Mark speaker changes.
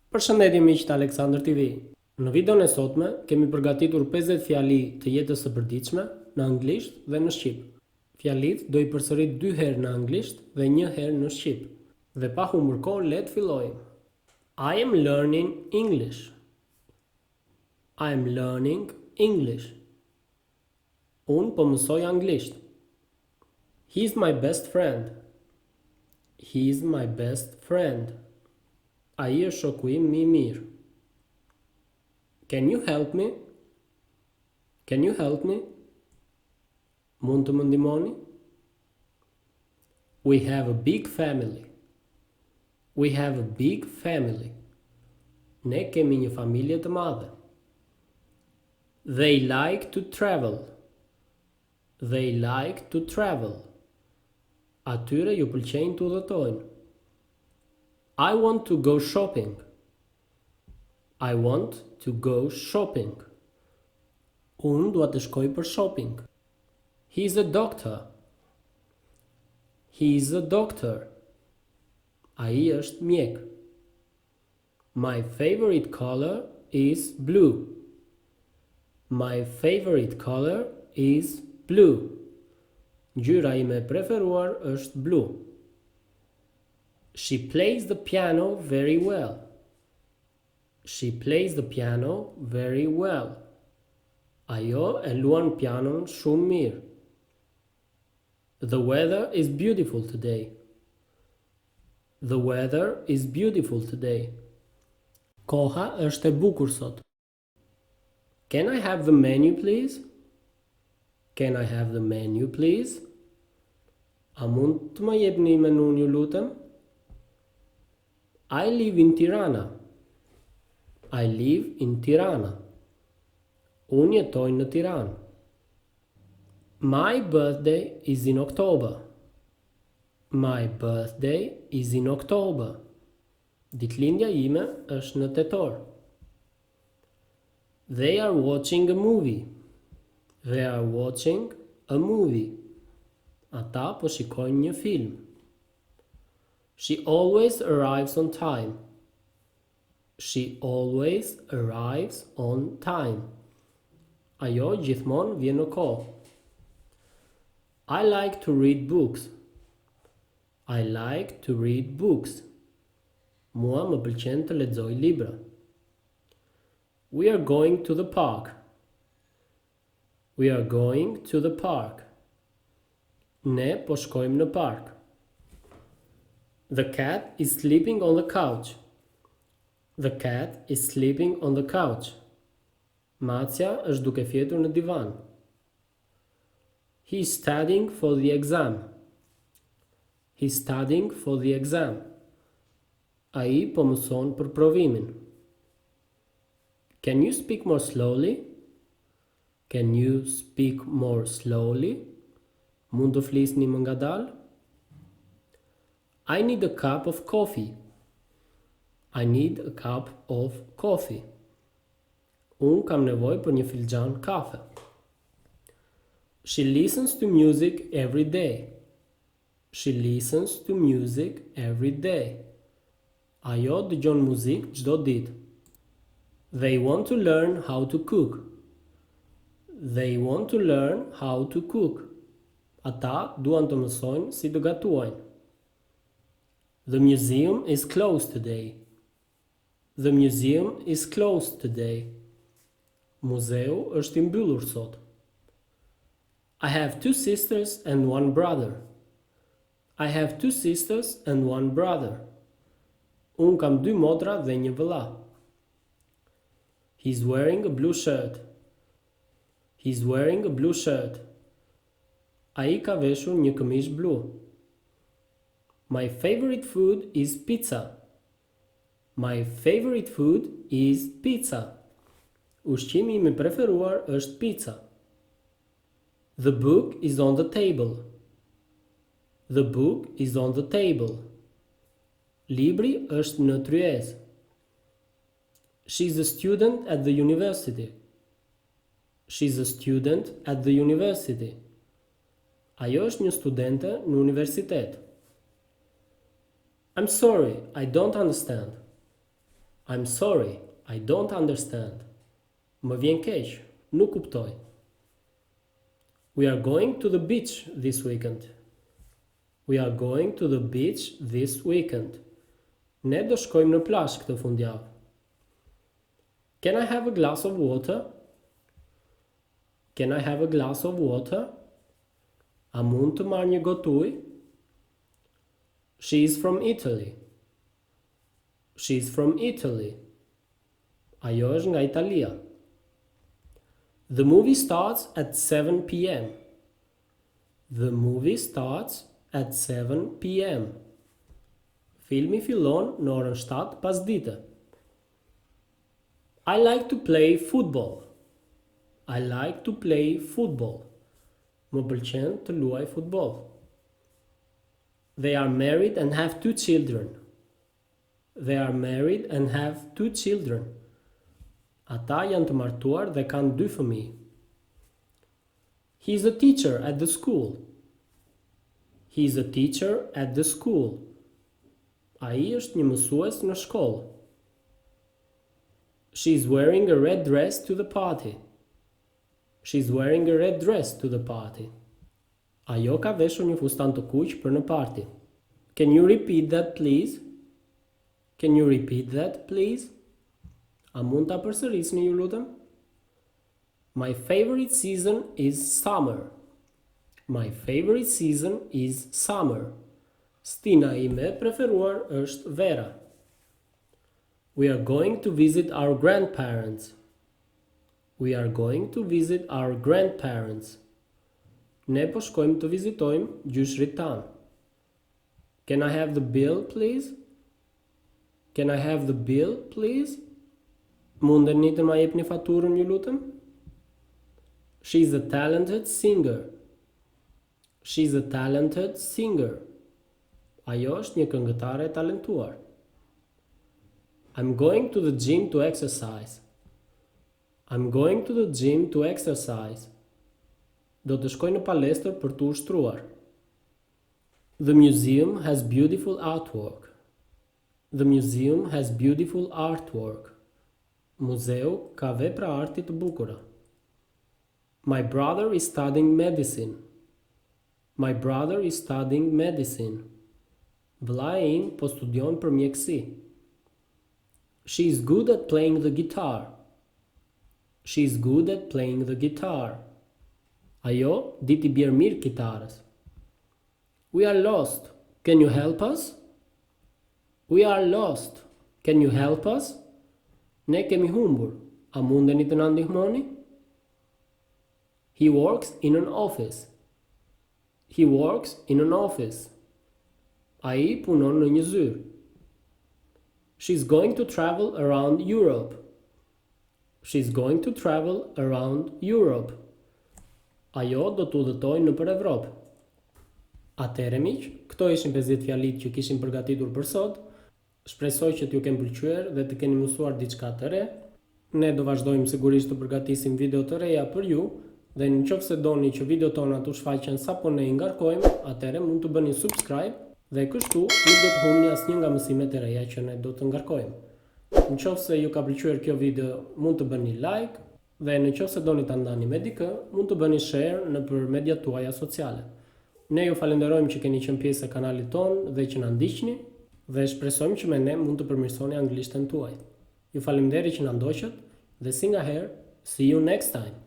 Speaker 1: Përshëndetje miq të AlexanderTV. Në videon e sotme kemi përgatitur 50 fjali të jetës së përditshme në anglisht dhe në shqip. Fjalit do i përsërit 2 herë në anglisht dhe 1 herë në shqip. Dhe pa humbur kohë, le të fillojmë. I am learning English. I am learning English. Unë po mësoj anglisht. He's my best friend. He's my best friend. Ai është shoku im më i mirë. Can you help me? Can you help me? Mund të më ndihmoni? We have a big family. We have a big family. Ne kemi një familje të madhe. They like to travel. They like to travel. Atyre ju pëlqejnë të udhëtojnë. I want to go shopping. I want to go shopping. Unë dua të shkoj për shopping. He's a doctor. He's a doctor. Ai është mjek. My favorite color is blue. My favorite color is blue. Ngjyra ime e preferuar është blu. She plays the piano very well. She plays the piano very well. Ajo e luan pianon shumë mirë. The weather is beautiful today. The weather is beautiful today. Koha është e bukur sot. Can I have the menu, please? Can I have the menu, please? A mund të më jepni menun, ju lutem? I live in Tirana. I live in Tirana. Unë jetoj në Tiranë. My birthday is in October. My birthday is in October. Ditëlindja ime është në tetor. They are watching a movie. They are watching a movie. Ata po shikojnë një film. She always arrives on time. She always arrives on time. Ajo gjithmonë vjen në kohë. I like to read books. I like to read books. Mua më pëlqen të lexoj libra. We are going to the park. We are going to the park. Ne po shkojmë në park. The cat is sleeping on the couch. The cat is sleeping on the couch. Macja është duke fjetur në divan. He's studying for the exam. He's studying for the exam. Ai po mëson për provimin. Can you speak more slowly? Can you speak more slowly? Mund të flisni më ngadalë? I need a cup of coffee. I need a cup of coffee. Unë kam nevojë për një filxhan kafe. She listens to music every day. She listens to music every day. Ajo dëgjon muzikë çdo ditë. They want to learn how to cook. They want to learn how to cook. Ata duan të mësojnë si të gatuajnë. The museum is closed today. The museum is closed today. Muzeu është I mbyllur sot. I have 2 sisters and 1 brother. I have 2 sisters and 1 brother. Unë kam 2 motra dhe një vëlla. He's wearing a blue shirt. He's wearing a blue shirt. Ai ka veshur një këmishë blu. My favorite food is pizza. My favorite food is pizza. Ushqimi im I preferuar është pizza. The book is on the table. The book is on the table. Libri është në tryezë. She's a student at the university. She's a student at the university. Ajo është një studente në universitet. I'm sorry, I don't understand. I'm sorry, I don't understand. Më vjen keq, nuk kuptoj. We are going to the beach this weekend. We are going to the beach this weekend. Ne do shkojmë në plazh këtë fundjavë. Can I have a glass of water? Can I have a glass of water? A mund të marr një gotë ujë? She is from Italy. She is from Italy. Ajo është nga Italia. The movie starts at 7 p.m. The movie starts at 7 p.m. Filmi fillon në orën 7 pasdite. I like to play football. I like to play football. Më pëlqen të luaj futboll. They are married and have 2 children. They are married and have 2 children. Ata janë të martuar dhe kanë 2 fëmijë. He is a teacher at the school. He is a teacher at the school. Ai është një mësues në shkollë. She is wearing a red dress to the party. She is wearing a red dress to the party. Ajo ka veshur një fustan të kuq për në party. Can you repeat that please? Can you repeat that please? A mund ta përsërisni ju lutem? My favorite season is summer. My favorite season is summer. Stina ime preferuar është vera. We are going to visit our grandparents. We are going to visit our grandparents. Ne po shkojmë të vizitojmë gjyshrit tanë. Can I have the bill, please? Can I have the bill, please? Mundeni të ma jepni faturën, ju lutem? She is a talented singer. She is a talented singer. Ajo është një këngëtare e talentuar. I'm going to the gym to exercise. I'm going to the gym to exercise. Do të shkoj në palestër për të ushtruar. The museum has beautiful artwork. The museum has beautiful artwork. Muzeu ka vepra arti të bukura. My brother is studying medicine. My brother is studying medicine. Vllai im po studion për mjekësi. She is good at playing the guitar. She is good at playing the guitar. Ajo di t'i bjerë mirë kitarës. We are lost. Can you help us? We are lost. Can you help us? Ne kemi humbur. A mundeni të na ndihmoni? He works in an office. He works in an office. Ai punon në një zyrë. She's going to travel around Europe. She's going to travel around Europe. Ajo do të udhëtojë nëpër Evropë. Atëherë miq, këto ishin 50 fjalitë që kishim përgatitur për sot. Shpresoj që t'ju kenë pëlqyer dhe të keni mësuar diçka të re. Ne do vazhdojmë sigurisht të përgatisim video të reja për ju, dhe nëse doni që videot tona të shfaqen sapo ne i ngarkojmë, atëherë mund të bëni subscribe dhe kështu nuk do të humbni asnjë nga mësimet e reja që ne do të ngarkojmë. Nëse ju ka pëlqyer kjo video, mund të bëni like dhe nëse doni ta ndani me dikë, mund të bëni share nëpër mediat tuaja sociale. Ne ju falenderojmë që keni qenë pjesë e kanalit ton dhe që na ndiqni dhe shpresojmë që me ne mund të përmirësoni anglishtën tuaj. Ju faleminderit që na ndoqët dhe si ngaherë, see you next time.